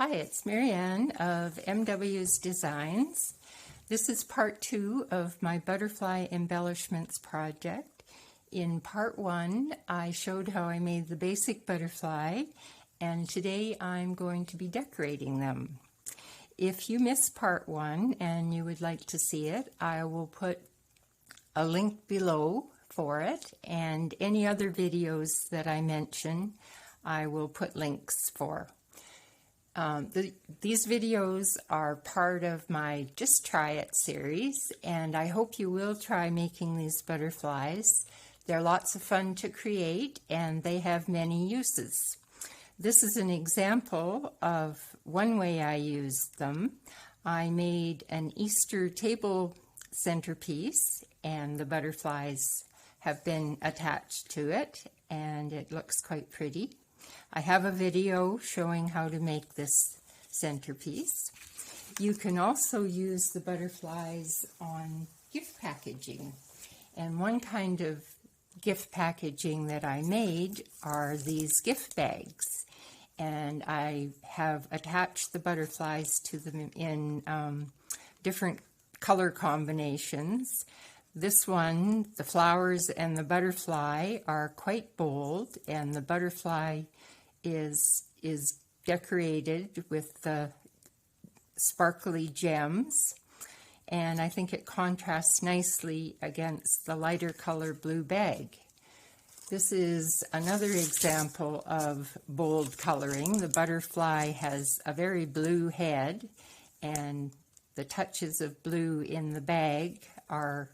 Hi, it's Marianne of MW's Designs. This is part 2 of my butterfly embellishments project. In part 1, I showed how I made the basic butterfly, and today I'm going to be decorating them. If you missed part 1 and you would like to see it, I will put a link below for it, and any other videos that I mention, I will put links for. These videos are part of my Just Try It series, and I hope you will try making these butterflies. They're lots of fun to create, and they have many uses. This is an example of one way I used them. I made an Easter table centerpiece, and the butterflies have been attached to it, and it looks quite pretty. I have a video showing how to make this centerpiece. You can also use the butterflies on gift packaging. And one kind of gift packaging that I made are these gift bags. And I have attached the butterflies to them in different color combinations. This one, the flowers and the butterfly, are quite bold, and the butterfly is decorated with the sparkly gems, and I think it contrasts nicely against the lighter color blue bag. This is another example of bold coloring. The butterfly has a very blue head, and the touches of blue in the bag are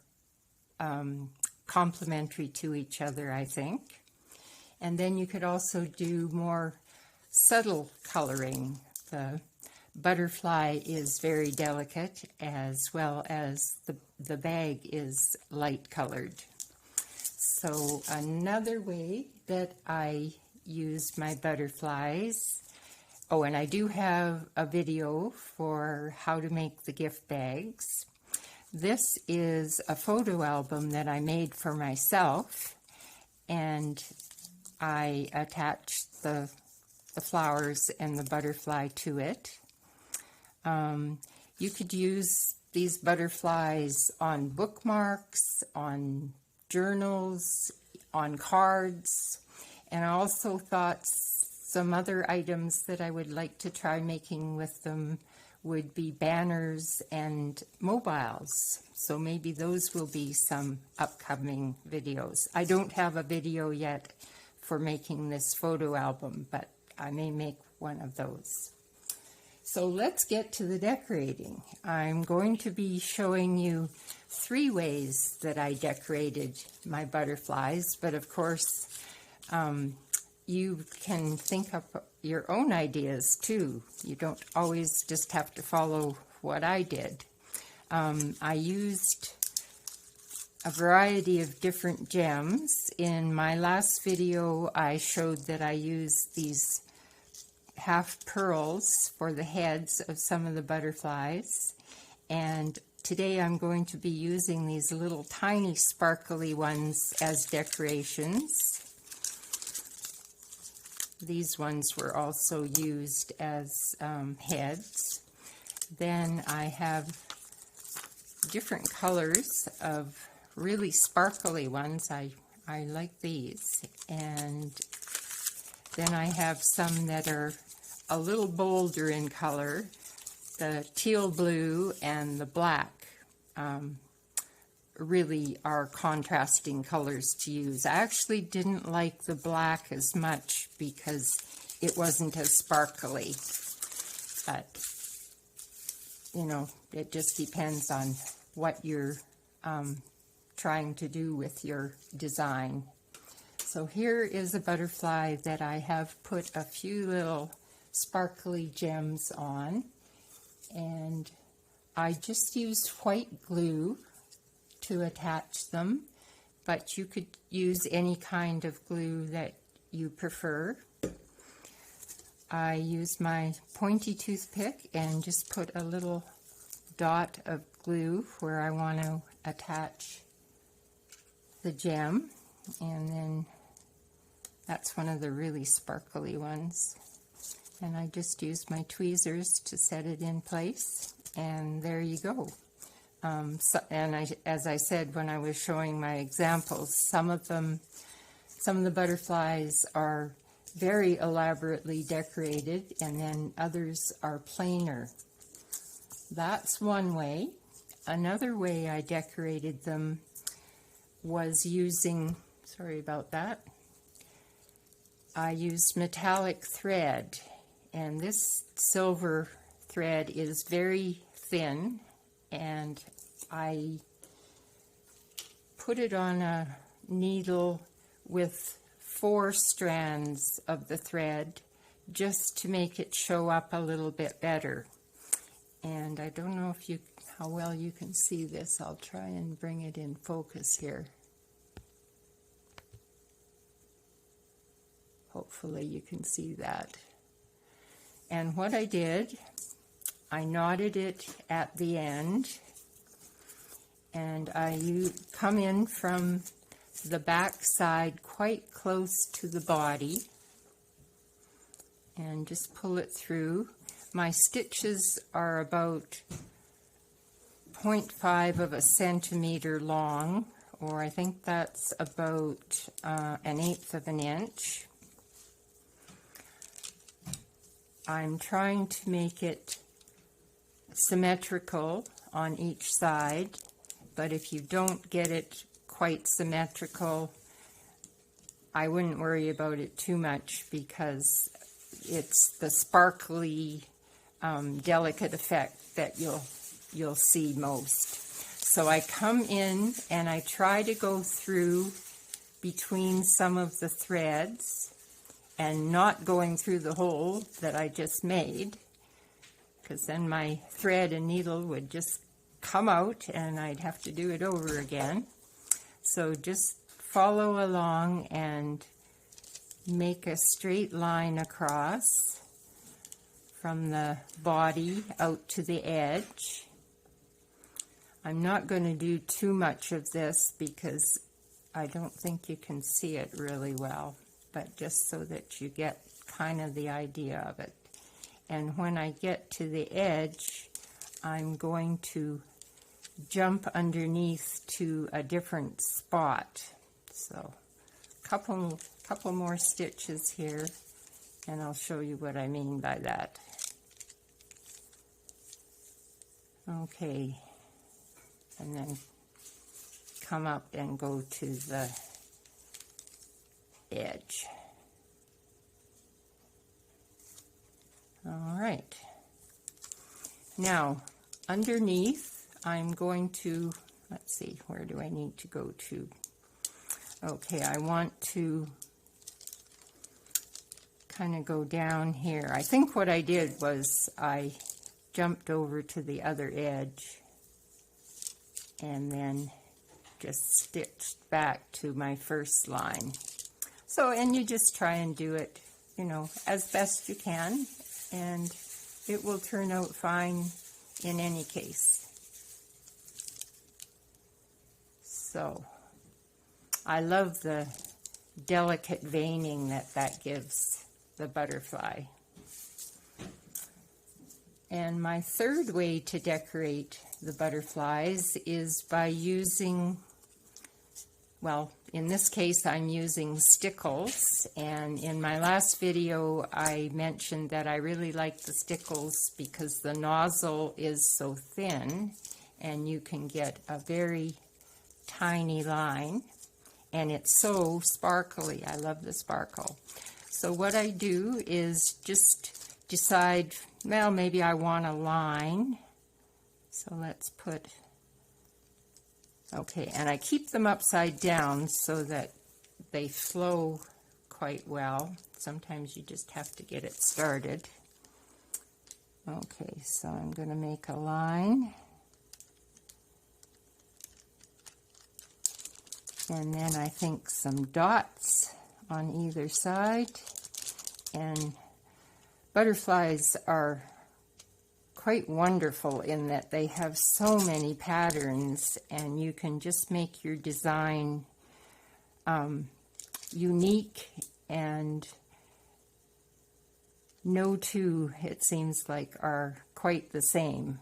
complementary to each other, I think. And then you could also do more subtle coloring. The butterfly is very delicate, as well as the bag is light colored. So another way that I use my butterflies, oh, and I do have a video for how to make the gift bags. This is a photo album that I made for myself, and I attached the flowers and the butterfly to it. You could use these butterflies on bookmarks, on journals, on cards, and I also thought some other items that I would like to try making with them would be banners and mobiles. So maybe those will be some upcoming videos. I don't have a video yet for making this photo album, but I may make one of those. So let's get to the decorating. I'm going to be showing you 3 ways that I decorated my butterflies, but of course you can think up your own ideas too. You don't always just have to follow what I did. I used a variety of different gems. In my last video, I showed that I used these half pearls for the heads of some of the butterflies, and today I'm going to be using these little tiny sparkly ones as decorations. These ones were also used as heads. Then I have different colors of really sparkly ones. I like these. And then I have some that are a little bolder in color. The teal blue and the black really are contrasting colors to use. I actually didn't like the black as much because it wasn't as sparkly. But, you know, it just depends on what you're trying to do with your design. So here is a butterfly that I have put a few little sparkly gems on, and I just used white glue to attach them, but you could use any kind of glue that you prefer. I used my pointy toothpick and just put a little dot of glue where I want to attach the gem, and then that's one of the really sparkly ones. And I just used my tweezers to set it in place, and there you go. As I said when I was showing my examples, some of the butterflies are very elaborately decorated, and then others are plainer. That's one way. Another way I decorated them was using, sorry about that, I used metallic thread, and this silver thread is very thin, and I put it on a needle with 4 strands of the thread just to make it show up a little bit better. And I don't know how well you can see this. I'll try and bring it in focus here. Hopefully you can see that. And what I did, I knotted it at the end, and I come in from the back side quite close to the body and just pull it through. My stitches are about 0.5 of a centimeter long, or I think that's about 1/8 of an inch. I'm trying to make it symmetrical on each side, but if you don't get it quite symmetrical, I wouldn't worry about it too much, because it's the sparkly, delicate effect that you'll see most. So I come in and I try to go through between some of the threads and not going through the hole that I just made, because then my thread and needle would just come out and I'd have to do it over again. So just follow along and make a straight line across from the body out to the edge. I'm not going to do too much of this because I don't think you can see it really well, but just so that you get kind of the idea of it. And when I get to the edge, I'm going to jump underneath to a different spot. So couple more stitches here, and I'll show you what I mean by that. Okay, and then come up and go to the edge. All right. Now, underneath, I'm going to, let's see, where do I need to go to? Okay, I want to kind of go down here. I think what I did was I jumped over to the other edge and then just stitched back to my first line. So, and you just try and do it, you know, as best you can, and it will turn out fine in any case. So, I love the delicate veining that gives the butterfly. And my third way to decorate the butterflies is by using, well, in this case I'm using Stickles, and in my last video I mentioned that I really like the Stickles because the nozzle is so thin and you can get a very tiny line, and it's so sparkly. I love the sparkle. So what I do is just decide, well, maybe I want a line. So let's put, okay, and I keep them upside down so that they flow quite well. Sometimes you just have to get it started. Okay, so I'm going to make a line. And then I think some dots on either side. And butterflies are quite wonderful in that they have so many patterns, and you can just make your design unique and no two, it seems like, are quite the same,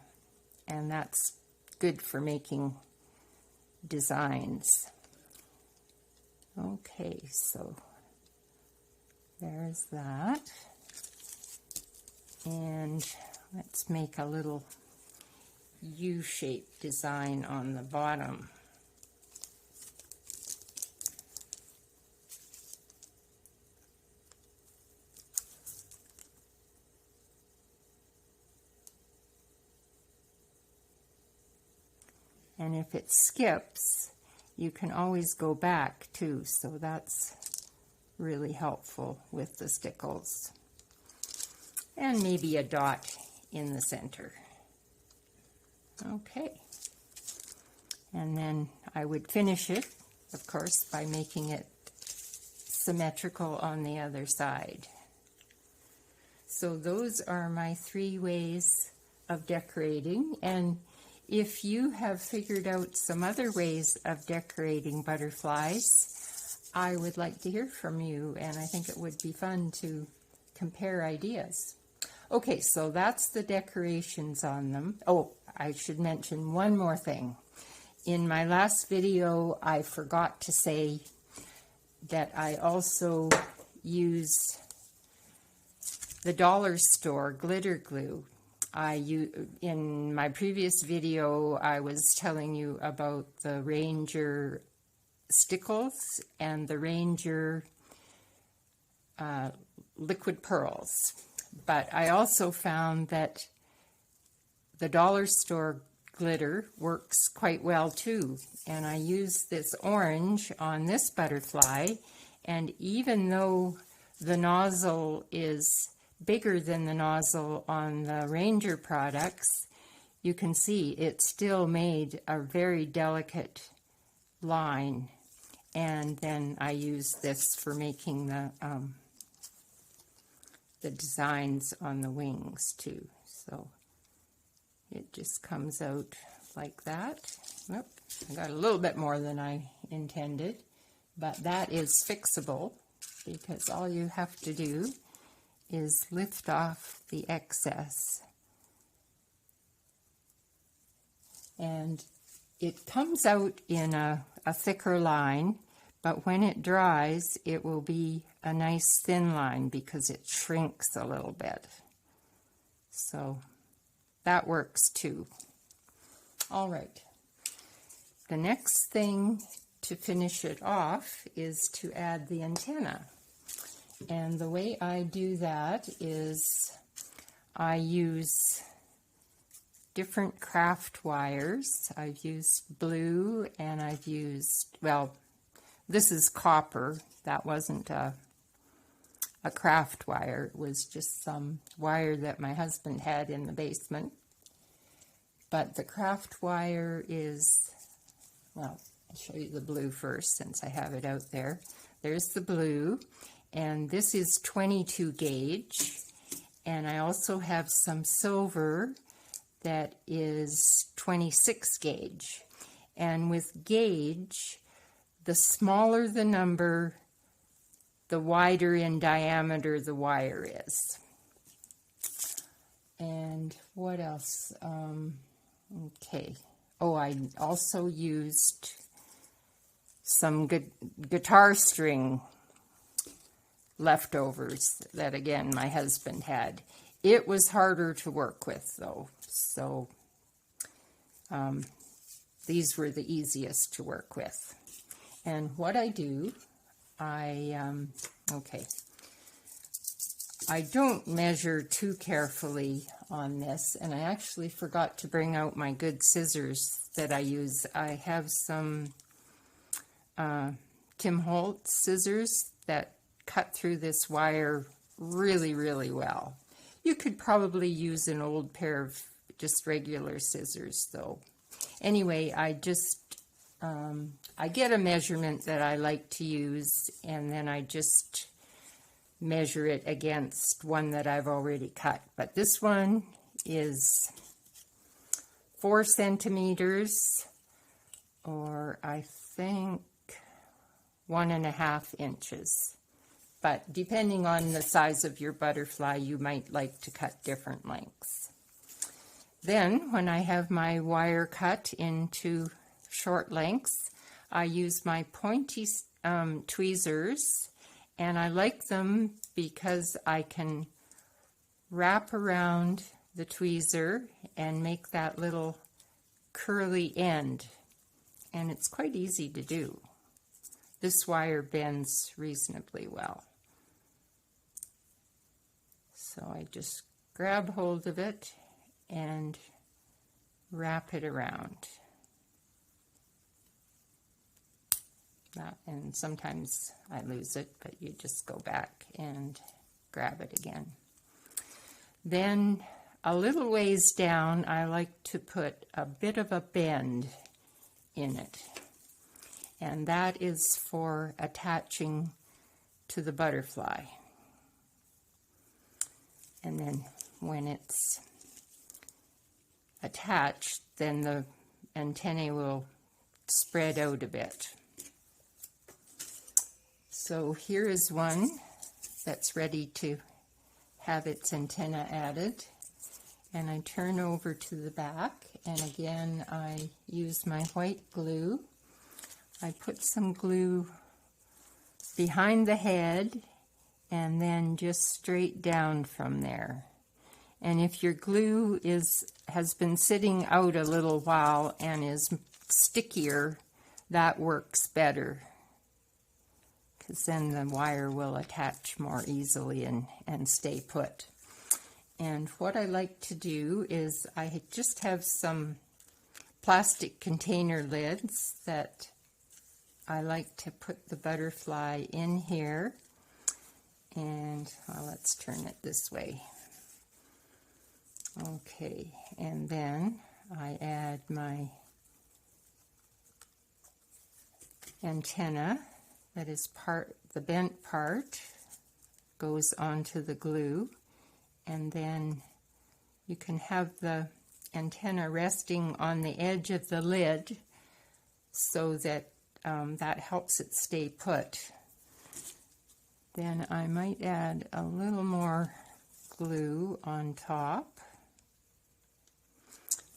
and that's good for making designs. Okay, so there's that. And let's make a little U-shaped design on the bottom. And if it skips, you can always go back too, so that's really helpful with the Stickles. And maybe a dot in the center. Okay. And then I would finish it, of course, by making it symmetrical on the other side. So those are my 3 ways of decorating, and if you have figured out some other ways of decorating butterflies, I would like to hear from you, and I think it would be fun to compare ideas. Okay, so that's the decorations on them. Oh, I should mention one more thing. In my last video, I forgot to say that I also use the dollar store glitter glue. In my previous video, I was telling you about the Ranger Stickles and the Ranger liquid pearls. But I also found that the dollar store glitter works quite well too. And I used this orange on this butterfly, and even though the nozzle is bigger than the nozzle on the Ranger products, you can see it still made a very delicate line. And then I use this for making the designs on the wings too. So it just comes out like that. Oop, I got a little bit more than I intended, but that is fixable because all you have to do is lift off the excess. And it comes out in a thicker line, but when it dries, it will be a nice thin line because it shrinks a little bit. So that works too. All right. The next thing to finish it off is to add the antenna. And the way I do that is I use different craft wires. I've used blue and I've used, well, this is copper. That wasn't a craft wire. It was just some wire that my husband had in the basement. But the craft wire is, well, I'll show you the blue first since I have it out there. There's the blue. And this is 22 gauge, and I also have some silver that is 26 gauge. And with gauge, the smaller the number, the wider in diameter the wire is. And what else? Okay. Oh, I also used some guitar string leftovers that, again, my husband had. It was harder to work with, though, so these were the easiest to work with. And what I do, I don't measure too carefully on this, and I actually forgot to bring out my good scissors that I use. I have some Tim Holtz scissors that cut through this wire really, really well. You could probably use an old pair of just regular scissors, though. Anyway, I get a measurement that I like to use, and then I just measure it against one that I've already cut. But this one is 4 centimeters, or I think 1.5 inches. but depending on the size of your butterfly, you might like to cut different lengths. Then, when I have my wire cut into short lengths, I use my pointy tweezers, and I like them because I can wrap around the tweezer and make that little curly end, and it's quite easy to do. This wire bends reasonably well. So I just grab hold of it and wrap it around. And sometimes I lose it, but you just go back and grab it again. Then a little ways down, I like to put a bit of a bend in it. And that is for attaching to the butterfly. And then when it's attached, then the antennae will spread out a bit. So here is one that's ready to have its antenna added. And I turn over to the back, and again I use my white glue. I put some glue behind the head and then just straight down from there. And if your glue has been sitting out a little while and is stickier, that works better, because then the wire will attach more easily and stay put. And what I like to do is I just have some plastic container lids that I like to put the butterfly in here. And well, let's turn it this way. Okay, and then I add my antenna. That is the bent part goes onto the glue, and then you can have the antenna resting on the edge of the lid so that that helps it stay put. Then I might add a little more glue on top.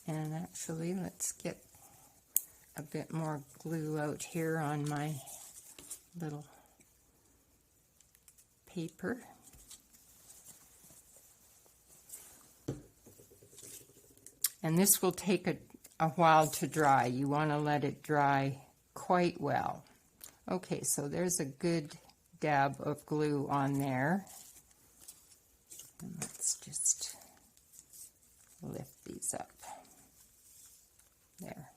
And actually, let's get a bit more glue out here on my little paper. And this will take a while to dry. You want to let it dry quite well. Okay, so there's a good dab of glue on there. And let's just lift these up. There.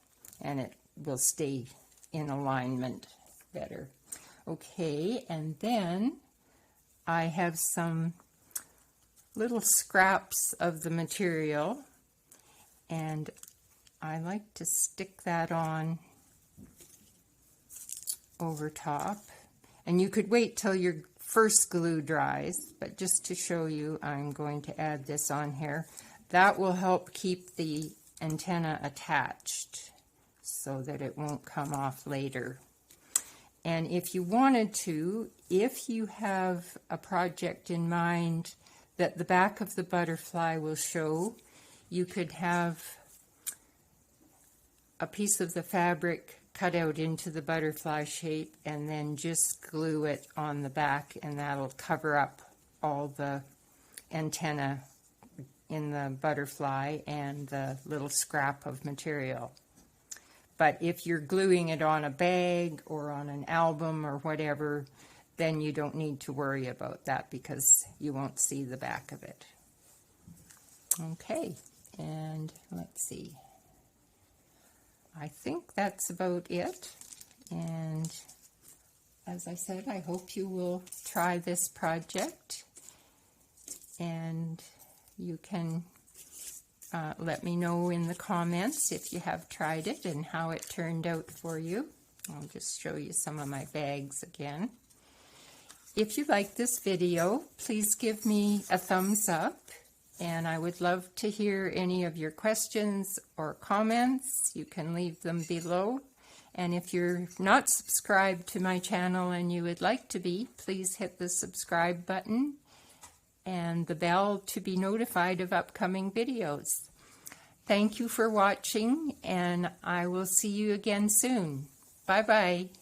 And it will stay in alignment better. Okay, and then I have some little scraps of the material, and I like to stick that on over top. And you could wait till your first glue dries, but just to show you, I'm going to add this on here. That will help keep the antenna attached so that it won't come off later. And if you wanted to, if you have a project in mind that the back of the butterfly will show, you could have a piece of the fabric cut out into the butterfly shape and then just glue it on the back, and that'll cover up all the antenna in the butterfly and the little scrap of material. But if you're gluing it on a bag or on an album or whatever, then you don't need to worry about that because you won't see the back of it. Okay, and let's see. I think that's about it. And as I said, I hope you will try this project, and you can let me know in the comments if you have tried it and how it turned out for you. I'll just show you some of my bags again. If you like this video, please give me a thumbs up, and I would love to hear any of your questions or comments. You can leave them below, And if you're not subscribed to my channel and you would like to be, please hit the subscribe button and the bell to be notified of upcoming videos. Thank you for watching, and I will see you again soon. Bye-bye.